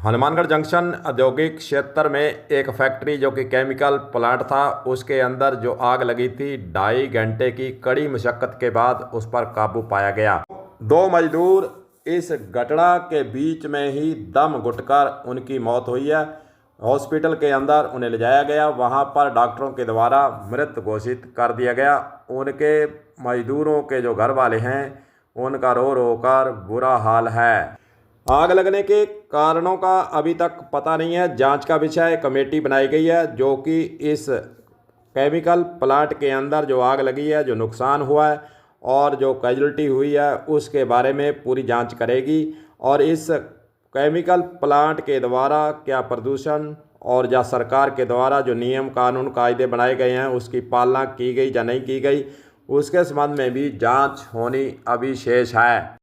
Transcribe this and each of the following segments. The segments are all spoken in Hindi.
हनुमानगढ़ जंक्शन औद्योगिक क्षेत्र में एक फैक्ट्री जो कि केमिकल प्लांट था, उसके अंदर जो आग लगी थी, 2.5 घंटे की कड़ी मशक्कत के बाद उस पर काबू पाया गया। 2 मजदूर इस घटना के बीच में ही दम घुटकर उनकी मौत हुई है। हॉस्पिटल के अंदर उन्हें ले जाया गया, वहां पर डॉक्टरों के द्वारा मृत घोषित कर दिया गया। उनके मजदूरों के जो घर वाले हैं, उनका रो रो कर बुरा हाल है। आग लगने के कारणों का अभी तक पता नहीं है। जांच का विषय कमेटी बनाई गई है जो कि इस केमिकल प्लांट के अंदर जो आग लगी है, जो नुकसान हुआ है और जो कैजुअल्टी हुई है, उसके बारे में पूरी जांच करेगी। और इस केमिकल प्लांट के द्वारा क्या प्रदूषण और या सरकार के द्वारा जो नियम कानून कायदे बनाए गए हैं, उसकी पालना की गई या नहीं की गई, उसके संबंध में भी जांच होनी अभी शेष है।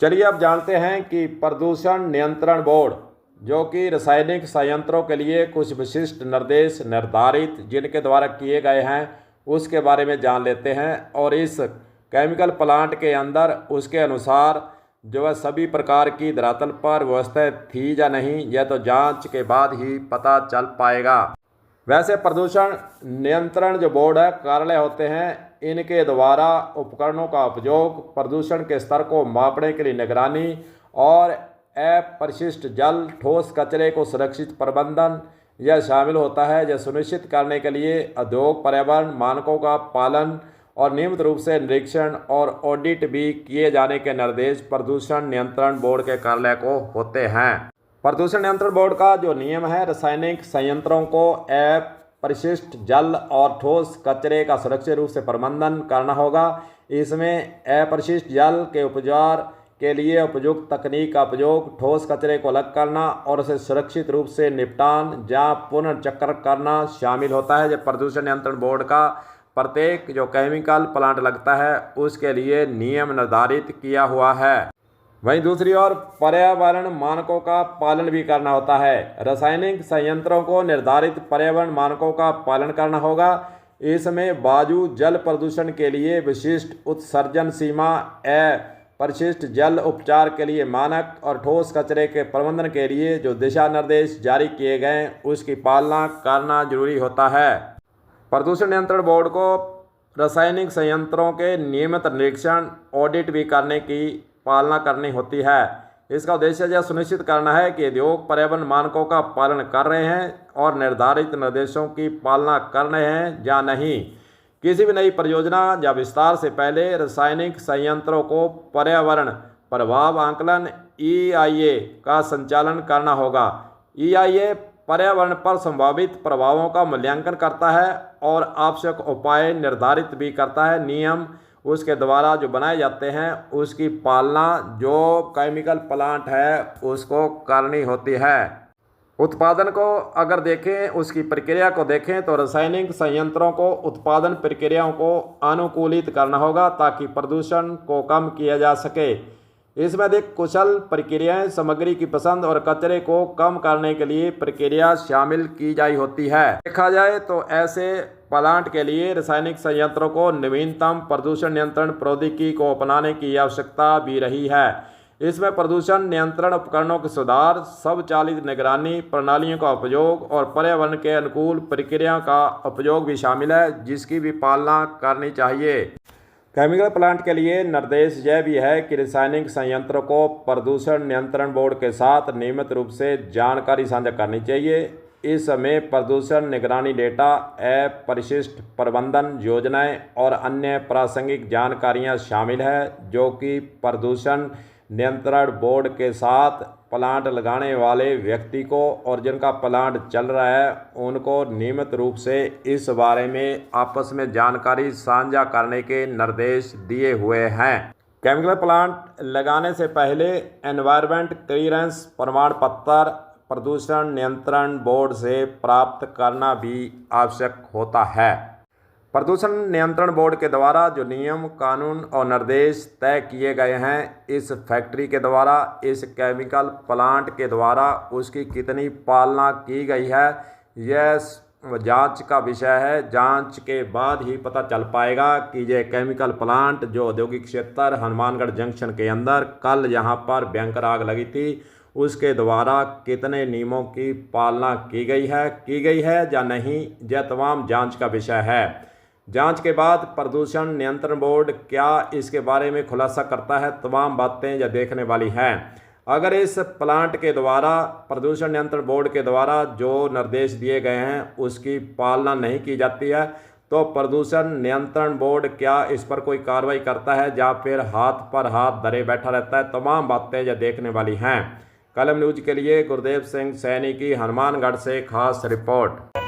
चलिए अब जानते हैं कि प्रदूषण नियंत्रण बोर्ड जो कि रासायनिक संयंत्रों के लिए कुछ विशिष्ट निर्देश निर्धारित जिनके द्वारा किए गए हैं, उसके बारे में जान लेते हैं। और इस केमिकल प्लांट के अंदर उसके अनुसार जो है सभी प्रकार की धरातल पर व्यवस्था थी या नहीं, यह तो जांच के बाद ही पता चल पाएगा। वैसे प्रदूषण नियंत्रण जो बोर्ड है, कार्यालय होते हैं, इनके द्वारा उपकरणों का उपयोग, प्रदूषण के स्तर को मापने के लिए निगरानी और अपरिशिष्ट जल ठोस कचरे को सुरक्षित प्रबंधन यह शामिल होता है। यह सुनिश्चित करने के लिए उद्योग पर्यावरण मानकों का पालन और नियमित रूप से निरीक्षण और ऑडिट भी किए जाने के निर्देश प्रदूषण नियंत्रण बोर्ड के कार्यालय को होते हैं। प्रदूषण नियंत्रण बोर्ड का जो नियम है, रासायनिक संयंत्रों को अपरिशिष्ट जल और ठोस कचरे का सुरक्षित रूप से प्रबंधन करना होगा। इसमें अपरिशिष्ट जल के उपचार के लिए उपयुक्त तकनीक का उपयोग, ठोस कचरे को अलग करना और उसे सुरक्षित रूप से निपटान या पुनर्चक्र करना शामिल होता है। जब प्रदूषण नियंत्रण बोर्ड का प्रत्येक जो केमिकल प्लांट लगता है, उसके लिए नियम निर्धारित किया हुआ है। वहीं दूसरी ओर पर्यावरण मानकों का पालन भी करना होता है। रासायनिक संयंत्रों को निर्धारित पर्यावरण मानकों का पालन करना होगा। इसमें वायु जल प्रदूषण के लिए विशिष्ट उत्सर्जन सीमा, अपरिशिष्ट जल उपचार के लिए मानक और ठोस कचरे के प्रबंधन के लिए जो दिशा निर्देश जारी किए गए, उसकी पालना करना जरूरी होता है। प्रदूषण नियंत्रण बोर्ड को रासायनिक संयंत्रों के नियमित निरीक्षण, ऑडिट भी करने की पालना करनी होती है। इसका उद्देश्य यह सुनिश्चित करना है कि उद्योग पर्यावरण मानकों का पालन कर रहे हैं और निर्धारित निर्देशों की पालना कर रहे हैं या नहीं। किसी भी नई परियोजना या विस्तार से पहले रासायनिक संयंत्रों को पर्यावरण प्रभाव आंकलन EIA का संचालन करना होगा। EIA पर्यावरण पर संभावित प्रभावों का मूल्यांकन करता है और आवश्यक उपाय निर्धारित भी करता है। नियम उसके द्वारा जो बनाए जाते हैं, उसकी पालना जो केमिकल प्लांट है उसको करनी होती है। उत्पादन को अगर देखें, उसकी प्रक्रिया को देखें, तो रासायनिक संयंत्रों को उत्पादन प्रक्रियाओं को अनुकूलित करना होगा ताकि प्रदूषण को कम किया जा सके। इसमें अधिक कुशल प्रक्रियाएं, सामग्री की पसंद और कचरे को कम करने के लिए प्रक्रिया शामिल की जाई होती है। देखा जाए तो ऐसे प्लांट के लिए रासायनिक संयंत्रों को नवीनतम प्रदूषण नियंत्रण प्रौद्योगिकी को अपनाने की आवश्यकता भी रही है। इसमें प्रदूषण नियंत्रण उपकरणों के सुधार, स्वचालित निगरानी प्रणालियों का उपयोग और पर्यावरण के अनुकूल प्रक्रियाओं का उपयोग भी शामिल है, जिसकी भी पालना करनी चाहिए। केमिकल प्लांट के लिए निर्देश यह भी है कि रासायनिक संयंत्रों को प्रदूषण नियंत्रण बोर्ड के साथ नियमित रूप से जानकारी साझा करनी चाहिए। इसमें प्रदूषण निगरानी डेटा, अपरिशिष्ट प्रबंधन योजनाएं और अन्य प्रासंगिक जानकारियां शामिल है जो कि प्रदूषण नियंत्रण बोर्ड के साथ प्लांट लगाने वाले व्यक्ति को और जिनका प्लांट चल रहा है, उनको नियमित रूप से इस बारे में आपस में जानकारी साझा करने के निर्देश दिए हुए हैं। केमिकल प्लांट लगाने से पहले एनवायरनमेंट क्लियरेंस प्रमाण पत्र प्रदूषण नियंत्रण बोर्ड से प्राप्त करना भी आवश्यक होता है। प्रदूषण नियंत्रण बोर्ड के द्वारा जो नियम कानून और निर्देश तय किए गए हैं, इस फैक्ट्री के द्वारा, इस केमिकल प्लांट के द्वारा उसकी कितनी पालना की गई है, यह जांच का विषय है। जांच के बाद ही पता चल पाएगा कि ये केमिकल प्लांट जो औद्योगिक क्षेत्र हनुमानगढ़ जंक्शन के अंदर कल यहाँ पर भयंकर आग लगी थी, उसके द्वारा कितने नियमों की पालना की गई है या नहीं, यह तमाम जांच का विषय है। जांच के बाद प्रदूषण नियंत्रण बोर्ड क्या इसके बारे में खुलासा करता है, तमाम बातें यह देखने वाली हैं। अगर इस प्लांट के द्वारा प्रदूषण नियंत्रण बोर्ड के द्वारा जो निर्देश दिए गए हैं उसकी पालना नहीं की जाती है तो प्रदूषण नियंत्रण बोर्ड क्या इस पर कोई कार्रवाई करता है या फिर हाथ पर हाथ धरे बैठा रहता है, तमाम बातें यह देखने वाली हैं। कलम न्यूज के लिए गुरदेव सिंह सैनी की हनुमानगढ़ से खास रिपोर्ट।